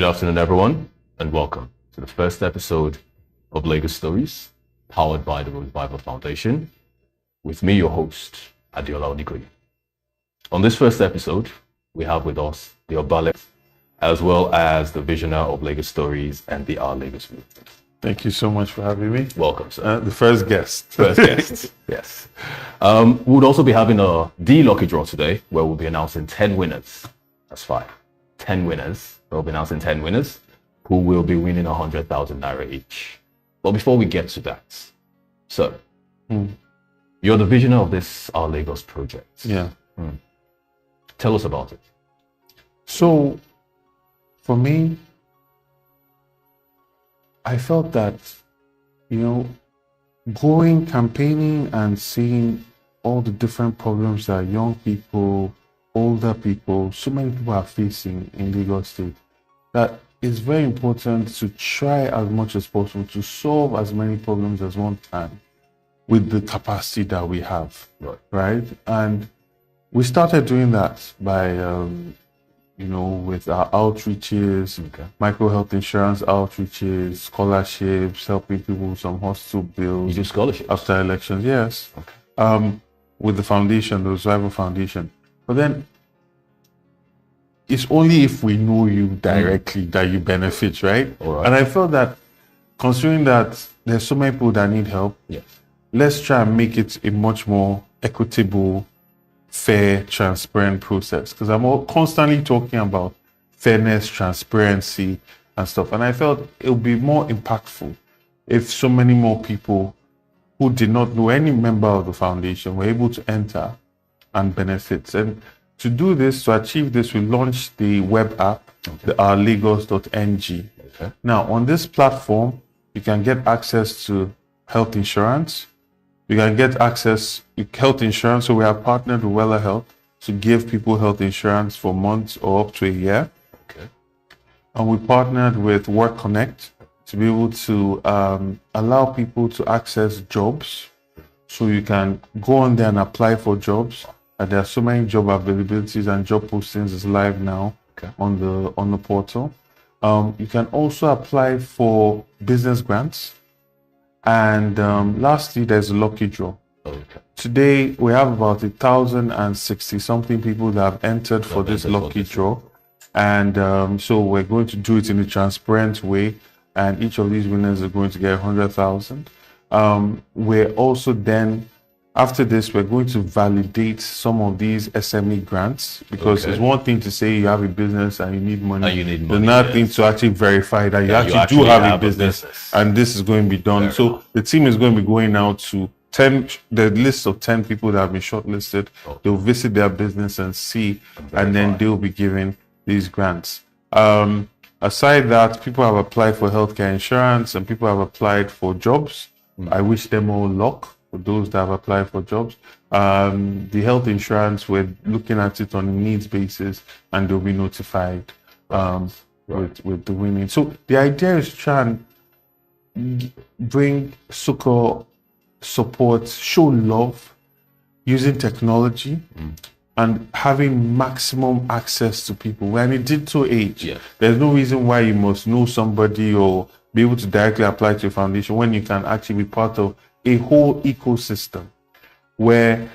Good afternoon, everyone, and welcome to the first episode of Lagos Stories, powered by the Rhodes-Vivour Foundation, with me, your host, Adiola Onikoyi. On this first episode, we have with us the Ourlagos, as well as the visionary of Lagos Stories and the Ourlagos movement. Thank you so much for having me. Welcome, sir. The first guest. First guest, yes. We would also be having the lucky draw today, where we'll be announcing 10 winners. That's 5. 10 winners. We'll be announcing 10 winners who will be winning 100,000 naira each. But before we get to that, so you're the visionary of this Ourlagos project. Yeah. Tell us about it. So, for me, I felt that, going campaigning and seeing all the different problems that young people, older people, so many people are facing in Lagos State, that it's very important to try as much as possible to solve as many problems as one can with the capacity that we have, right? And we started doing that by, with our outreaches, micro health insurance outreaches, scholarships, helping people with some hospital bills. You do scholarships? After elections, yes. Okay. With the foundation, the Rhodes-Vivour Foundation. But then, it's only if we know you directly that you benefit, right? All right. And I felt that, considering that there's so many people that need help, let's try and make it a much more equitable, fair, transparent process. Because I'm constantly talking about fairness, transparency, and stuff. And I felt it would be more impactful if so many more people who did not know any member of the foundation were able to enter and benefit. And to do this, to achieve this, we launched the web app, the Ourlagos.ng. Okay. Now, on this platform, you can get access to health insurance. You can get access to health insurance. So we have partnered with Wella Health to give people health insurance for months or up to a year. Okay. And we partnered with Work Connect to be able to allow people to access jobs. So you can go on there and apply for jobs. And there are so many job availabilities and job postings is live now on the portal. You can also apply for business grants. And lastly, there's a lucky draw. Okay. Today, we have about 1,060 something people that have entered for this lucky draw. And so we're going to do it in a transparent way. And each of these winners are going to get 100,000. We're also then, after this, we're going to validate some of these SME grants, because it's one thing to say you have a business and you need money. There's another thing to actually verify that you actually do have a business and this is going to be done. So the team is going to be going out to the list of 10 people that have been shortlisted. They'll visit their business and see, and then they'll be given these grants. Aside that, people have applied for healthcare insurance and people have applied for jobs. I wish them all luck. For those that have applied for jobs. The health insurance, we're looking at it on a needs basis and they'll be notified with the winning. So the idea is to try and bring succor, support, show love using technology and having maximum access to people. We're in a digital age. There's no reason why you must know somebody or be able to directly apply to your foundation when you can actually be part of a whole ecosystem where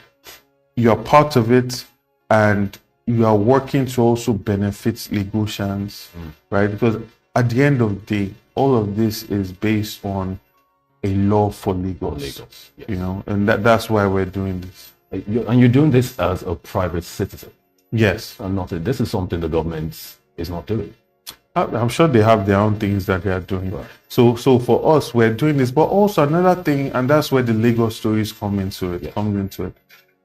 you are part of it and you are working to also benefit Lagosians, right? Because at the end of the day, all of this is based on a love for Lagos, and that's why we're doing this. And you're doing this as a private citizen. Yes. And this is something the government is not doing. I'm sure they have their own things that they are doing. So for us, we're doing this, but also another thing, and that's where the Lagos stories come into it.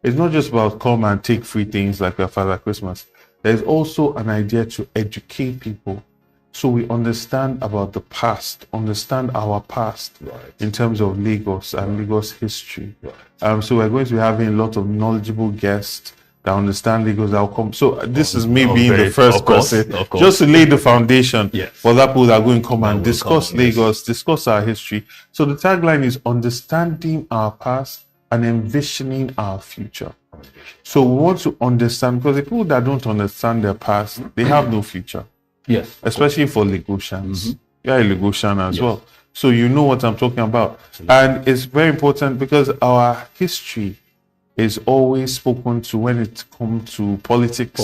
It's not just about come and take free things like Father Christmas. There's also an idea to educate people, so we understand about the past, understand our past in terms of Lagos and Lagos history. So we're going to be having a lot of knowledgeable guests that understand Lagos outcome. So this is me being the first person, just to lay the foundation for that people that are going to come and discuss Lagos, discuss our history. So the tagline is understanding our past and envisioning our future. So we want to understand, because the people that don't understand their past, they have no future. Yes. especially for Lagosians. You're a Lagosian as Yes. well. So you know what I'm talking about. And it's very important because our history is always spoken to when it comes to politics.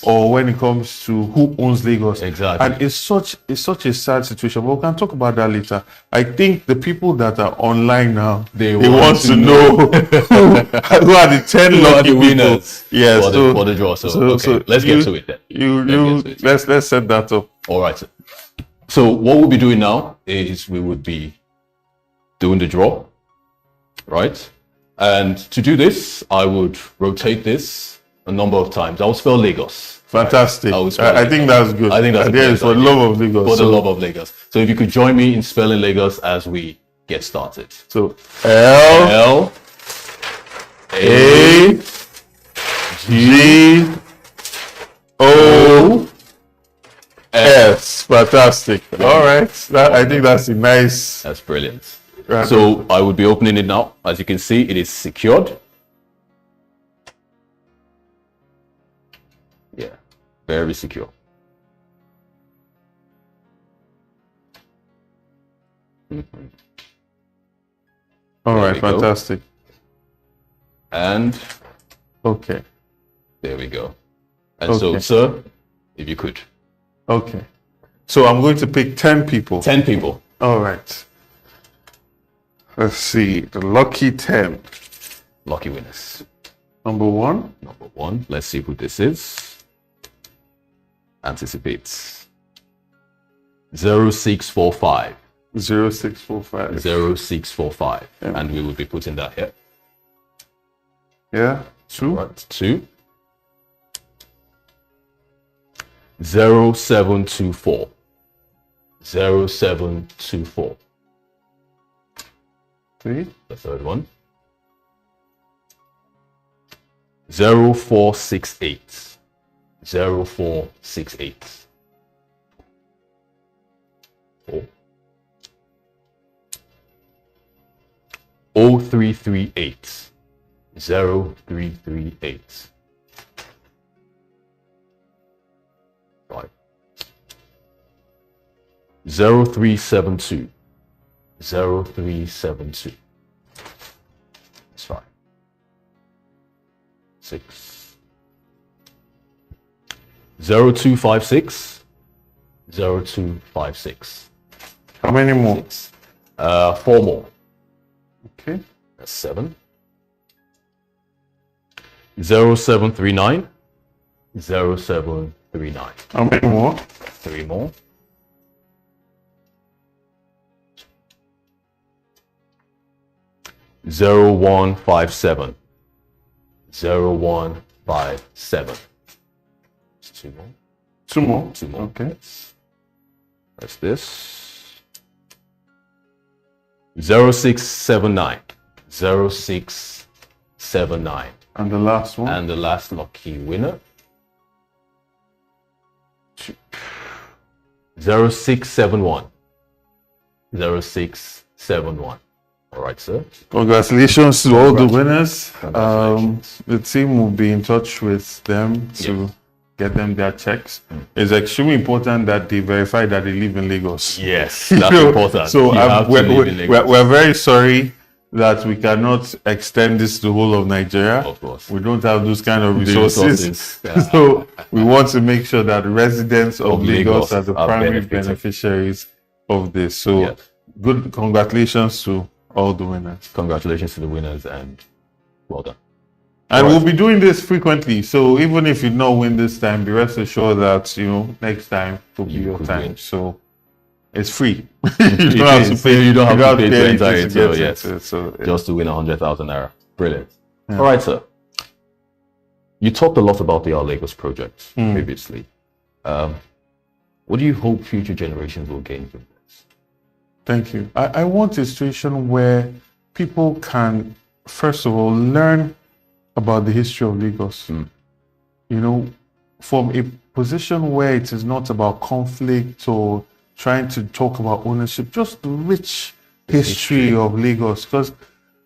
Or when it comes to who owns Lagos. Exactly. And it's such a sad situation. But we can talk about that later. I think the people that are online now, they want to know who are the 10 lucky winners yes, for the draw. So let's get to it then. Let's set that up. All right. So what we'll be doing now is we would be doing the draw, right? And to do this, I would rotate this a number of times. I will spell Lagos. Fantastic. Right? I think that's good. I think that's good. For the love of Lagos. For the love of Lagos. So if you could join me in spelling Lagos as we get started. So L A G O S. Fantastic. All right. I think that's a nice. That's brilliant. Right. So I would be opening it now. As you can see, it is secured. Yeah, very secure. All right, fantastic. And okay, there we go. And so, sir, if you could. Okay. So I'm going to pick 10 people. 10 people. All right. Let's see. The lucky 10. Lucky winners. Number 1. Number 1. Let's see who this is. Anticipates. 0645. 0645. 0645. Yeah. And we will be putting that here. Yeah. 2. Right. 2. 0724. 0724. 3. The third one. 0468. 0468. 4. 0338. 0338. 5. 0372. 0372. That's fine. 6. 0256. 0256. How many more? 6. 4 more. Okay. That's 7. 0739. 0739. How many more? 3 more. 0157. 0157. 2 more. 2 more. 2 more. Okay. That's this. 0679. 0679. And the last one. And the last lucky winner. 0671. 0671. All right, sir. Congratulations to all the winners. The team will be in touch with them to get them their checks. It's extremely important that they verify that they live in Lagos. Yes, that's important. So we're very sorry that we cannot extend this to the whole of Nigeria. Of course. We don't have those kind of resources. So we want to make sure that residents of Lagos are the primary beneficiaries of this. So good, congratulations to all the winners. Congratulations to the winners and well done. And we'll be doing this frequently. So even if you don't win this time, be rest assured that, next time will be your time. Win. So it's free. You don't have to pay to enter it. So yes, just to win 100,000 naira. Brilliant. Yeah. All right, sir. You talked a lot about the Ourlagos project previously. What do you hope future generations will gain from this? Thank you. I want a situation where people can, first of all, learn about the history of Lagos. From a position where it is not about conflict or trying to talk about ownership, just the rich history of Lagos. Because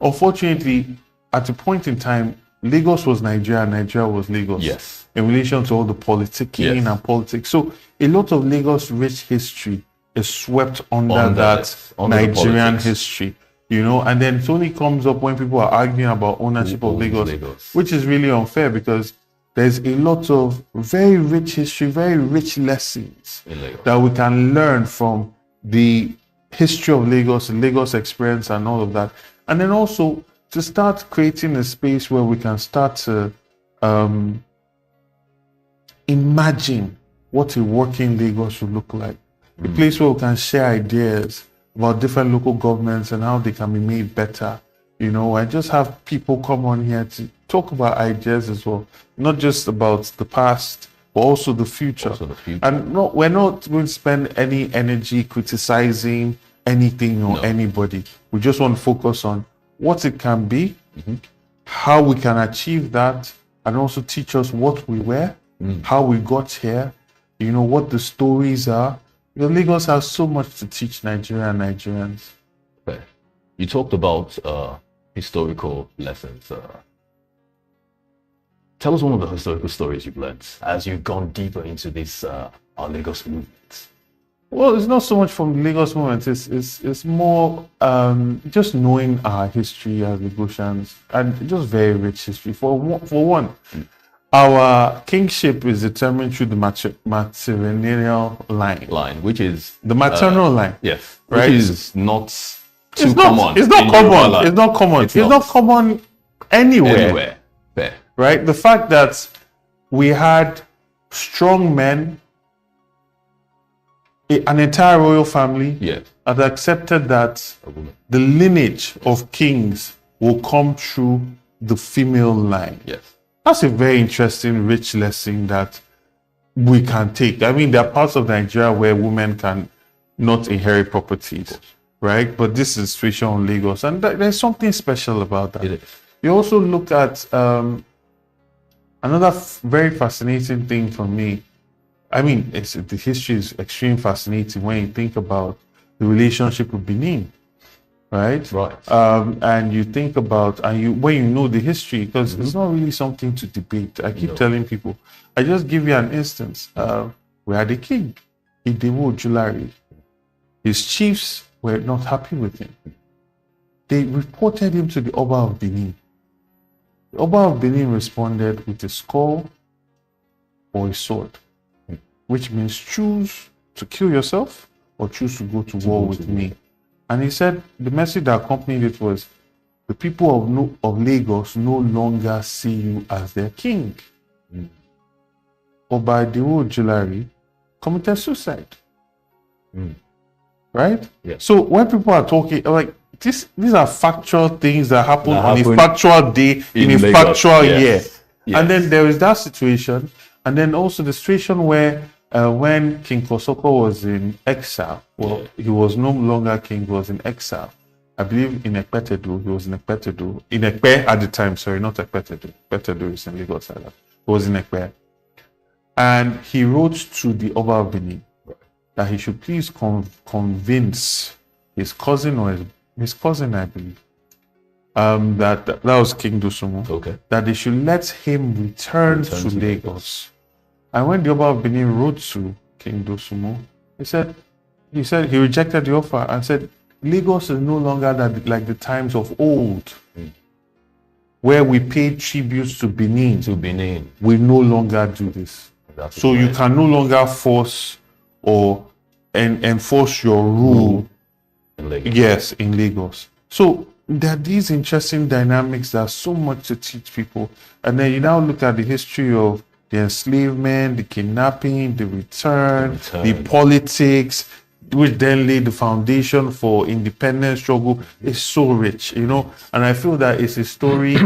unfortunately, at a point in time, Lagos was Nigeria, Nigeria was Lagos. Yes. In relation to all the politicking Yes. and politics. So a lot of Lagos rich history is swept under the Nigerian history, you know, and then it only comes up when people are arguing about ownership of Lagos, which is really unfair because there's a lot of very rich history, very rich lessons that we can learn from the history of Lagos, Lagos experience and all of that. And then also to start creating a space where we can start to imagine what a working Lagos should look like. A place where we can share ideas about different local governments and how they can be made better. You know, and just have people come on here to talk about ideas as well, not just about the past, but also the future. And no, we're not going to spend any energy criticizing anything or anybody. We just want to focus on what it can be, how we can achieve that, and also teach us what we were, how we got here, you know, what the stories are. Because Lagos has so much to teach Nigeria and Nigerians. Okay. You talked about historical lessons. Tell us one of the historical stories you've learned as you've gone deeper into this our Lagos movement. Well, it's not so much from the Lagos movement. It's more just knowing our history as Lagosians and just very rich history. For one, our kingship is determined through the matrilineal line, which is the maternal line. Yes, right. Which is not too common. It's not common. It's not common. It's not common anywhere. Fair. Right. The fact that we had strong men, an entire royal family, had accepted that the lineage of kings will come through the female line. Yes. That's a very interesting, rich lesson that we can take. I mean, there are parts of Nigeria where women can not inherit properties, right? But this is a situation on Lagos, and there's something special about that. It is. You also look at another very fascinating thing for me. I mean, the history is extremely fascinating when you think about the relationship with Benin. Right. And you think about, when you know the history, because it's not really something to debate. I keep telling people, I just give you an instance. We had a king, Rhodes-Vivour. His chiefs were not happy with him. They reported him to the Oba of Benin. The Oba of Benin responded with a skull or a sword, which means choose to kill yourself or choose to go to war with me. And he said the message that accompanied it was, the people of Lagos no longer see you as their king. Oba Rhodes-Vivour committed suicide. Right? Yes. So when people are talking, like, these are factual things that happen on a factual day in a Lagos. factual year. Yes. And then there is that situation. And then also the situation where when King Kosoko was in exile, he was no longer king, he was in exile. I believe in Ekpetedu, he was in Ekpetedu. In Ekpe at the time, sorry, not Ekpetedu. Ekpetedu is in Lagos Island. He was in Ekpe. And he wrote to the Oba of Benin that he should please convince his cousin, or his cousin, I believe, that was King Dosumu, that they should let him return to Lagos. And when the Oba of Benin wrote to King Dosumu, he said he rejected the offer and said, Lagos is no longer like the times of old, where we paid tributes to Benin. We no longer do this. So you can no longer force or enforce your rule. In Lagos. Yes, in Lagos. So there are these interesting dynamics that are so much to teach people. And then you now look at the history of the enslavement, the kidnapping, the return, the politics, which then laid the foundation for independence struggle. It's so rich, you know. And I feel that it's a story,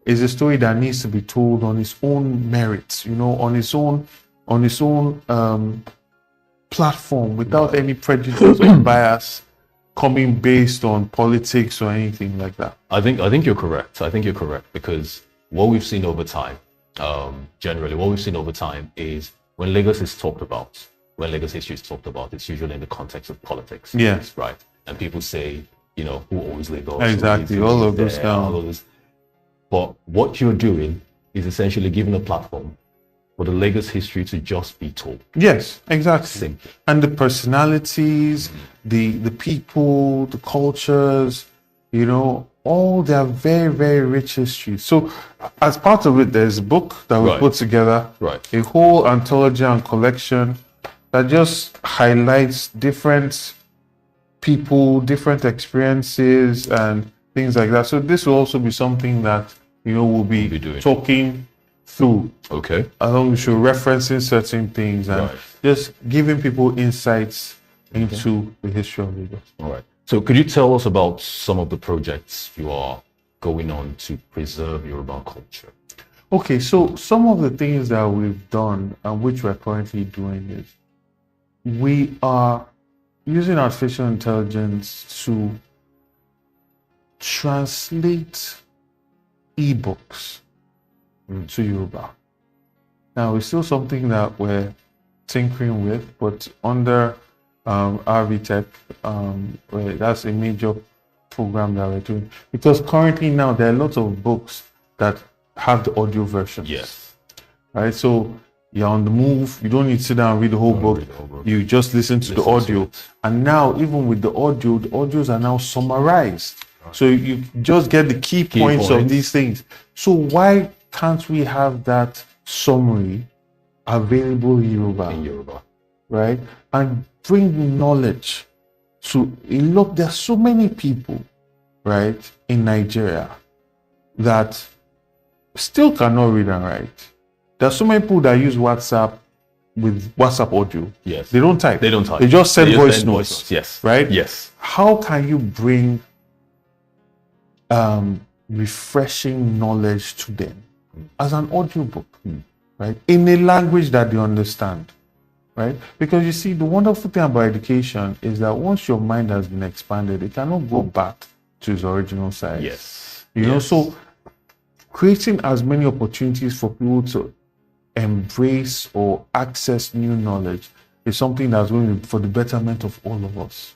that needs to be told on its own merits, you know, on its own platform, without any prejudice or bias coming based on politics or anything like that. I think you're correct. I think you're correct, because what we've seen over time, generally, what we've seen over time is when Lagos is talked about, when Lagos history is talked about, it's usually in the context of politics. Yes. Right. And people say, you know, who owns Lagos? Exactly. All of those. But what you're doing is essentially giving a platform for the Lagos history to just be told. Yes, exactly. Simple. And the personalities, the people, the cultures, all their very, very rich history. So as part of it, there's a book that we put together, a whole anthology and collection that just highlights different people, different experiences and things like that. So this will also be something that, we'll be doing. Talking through. Okay. Along with you referencing certain things and just giving people insights into the history of Lagos. All right. So could you tell us about some of the projects you are going on to preserve Yoruba culture? Okay, so some of the things that we've done and which we're currently doing is we are using artificial intelligence to translate ebooks to Yoruba. Now, it's still something that we're tinkering with, but under RV Tech, that's a major program that we're doing. Because currently now there are lots of books that have the audio versions. Yes. Right? So you're on the move, you don't need to sit down and read the whole book. You just listen to the audio. And now, even with the audios are now summarized. So you just get the key points of these things. So why can't we have that summary available in Yoruba? Right? And bring knowledge to there's so many people, right, in Nigeria that still cannot read and write. There's so many people that use WhatsApp with WhatsApp audio. Yes. They don't type. They don't type. They just send voice notes. Yes. Right? Yes. How can you bring refreshing knowledge to them as an audiobook, right? In a language that they understand, right? Because you see, the wonderful thing about education is that once your mind has been expanded, it cannot go back to its original size. Yes. You know, so creating as many opportunities for people to embrace or access new knowledge is something that's going for the betterment of all of us.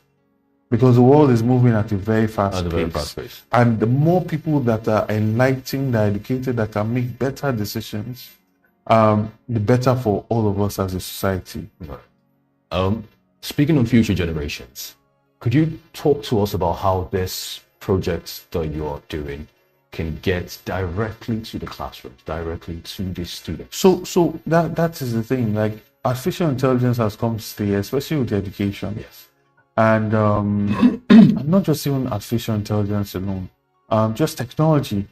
Because the world is moving at a very fast pace. And the more people that are enlightened, that are educated, that can make better decisions, the better for all of us as a society. Speaking on future generations, could you talk to us about how this project that you're doing can get directly to the classrooms, directly to the students? So that is the thing. Like, artificial intelligence has come to stay, especially with education. Yes. And not just even artificial intelligence alone, just technology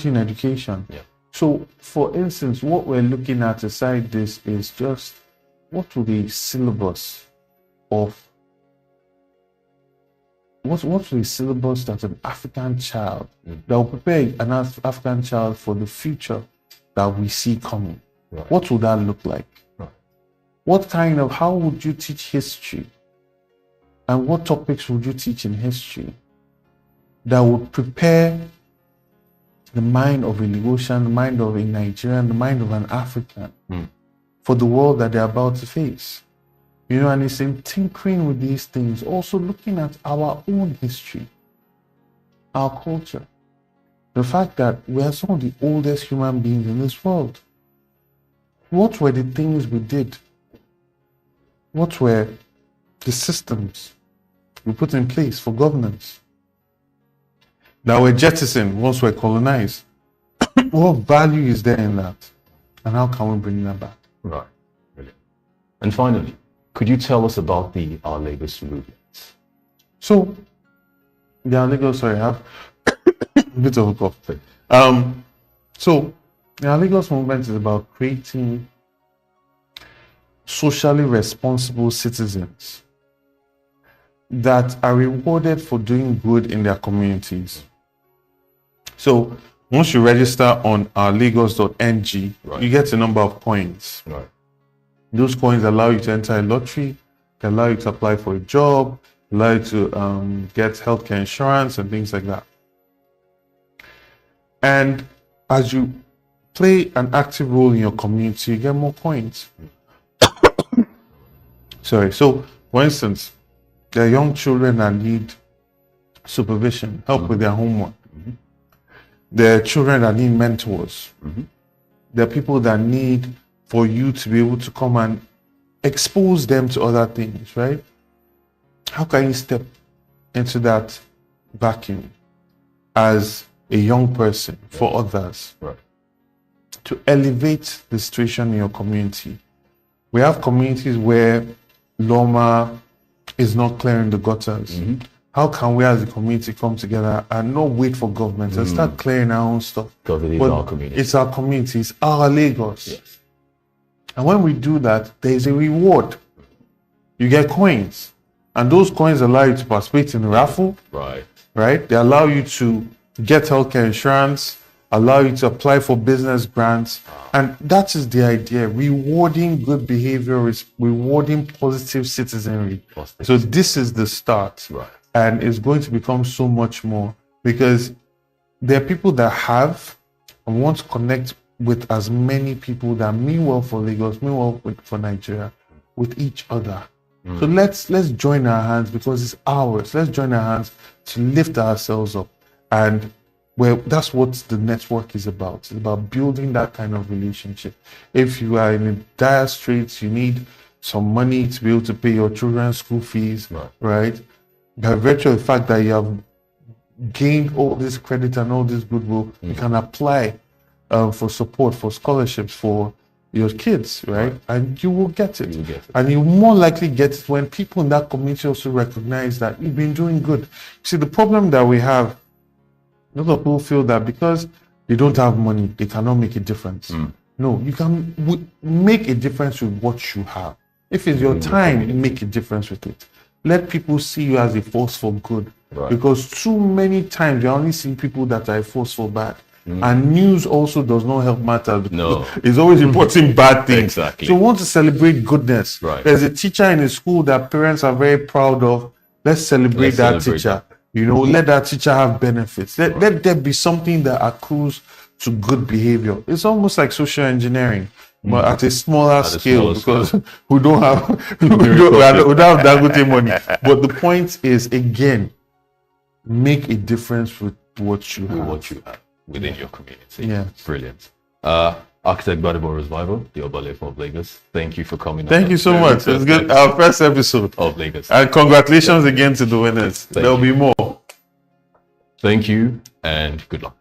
in education. Yeah. So, for instance, what we're looking at aside this is just what will the syllabus of what's the syllabus that an African child that will prepare an African child for the future that we see coming? Right. What would that look like? Right. How would you teach history? And what topics would you teach in history that would prepare the mind of a Lagosian, the mind of a Nigerian, the mind of an African for the world that they're about to face? You know, and it's in tinkering with these things, also looking at our own history, our culture, the fact that we are some of the oldest human beings in this world. What were the things we did? What were the systems we put in place for governance that were jettisoned once we're colonized? What value is there in that? And how can we bring that back? Right. Brilliant. And finally, could you tell us about the Ourlagos movement? So, the Ourlagos, sorry, I have a bit of a cough. So, the Ourlagos movement is about creating socially responsible citizens that are rewarded for doing good in their communities. So once you register on ourlagos.ng, you get a number of coins. Right. Those coins allow you to enter a lottery, they allow you to apply for a job, allow you to get healthcare insurance and things like that. And as you play an active role in your community, you get more coins. Sorry. So, for instance, there are young children that need supervision, help with their homework. There are children that need mentors. There are people that need for you to be able to come and expose them to other things, right? How can you step into that vacuum as a young person for others, Right. to elevate the situation in your community? We have communities where Loma is not clearing the gutters. How can we as a community come together and not wait for government and start clearing our own stuff? Because it is our community. It's our community. It's our Lagos. Yes. And when we do that, there is a reward. You get coins. And those coins allow you to participate in the raffle. Right. Right? They allow you to get healthcare insurance, allow you to apply for business grants. And that is the idea. Rewarding good behavior is rewarding positive citizenry. So this is the start. Right. And it's going to become so much more, because there are people that have and want to connect with as many people that mean well for Lagos, mean well for Nigeria, with each other. So let's join our hands, because it's ours. Let's join our hands to lift ourselves up. And that's what the network is about. It's about building that kind of relationship. If you are in dire straits, you need some money to be able to pay your children's school fees, right? By virtue of the fact that you have gained all this credit and all this goodwill, you can apply for support, for scholarships for your kids, right? And you will get it. And you more likely get it when people in that community also recognize that you've been doing good. See, the problem that we have, a lot of people feel that because they don't have money, they cannot make a difference. No, you can make a difference with what you have. If it's your time, make a difference with it. Let people see you as a force for good. Because too many times you only see people that are a force for bad. And news also does not help matters. No. It's always reporting bad things. Exactly. So we want to celebrate goodness. There's a teacher in a school that parents are very proud of. Let's celebrate that teacher. You know, let that teacher have benefits. Let there be something that accrues to good behavior. It's almost like social engineering, but at a smaller scale, because we don't have Dangote money. But the point is, again, make a difference with what you have. Within your community. Yeah. Brilliant. Architect Gbadebo Rhodes-Vivour, the Obalefo of Lagos. Thank you for coming. Thank you so much. It's good. Our first episode of Lagos. And congratulations again to the winners. There'll be more. Thank you and good luck.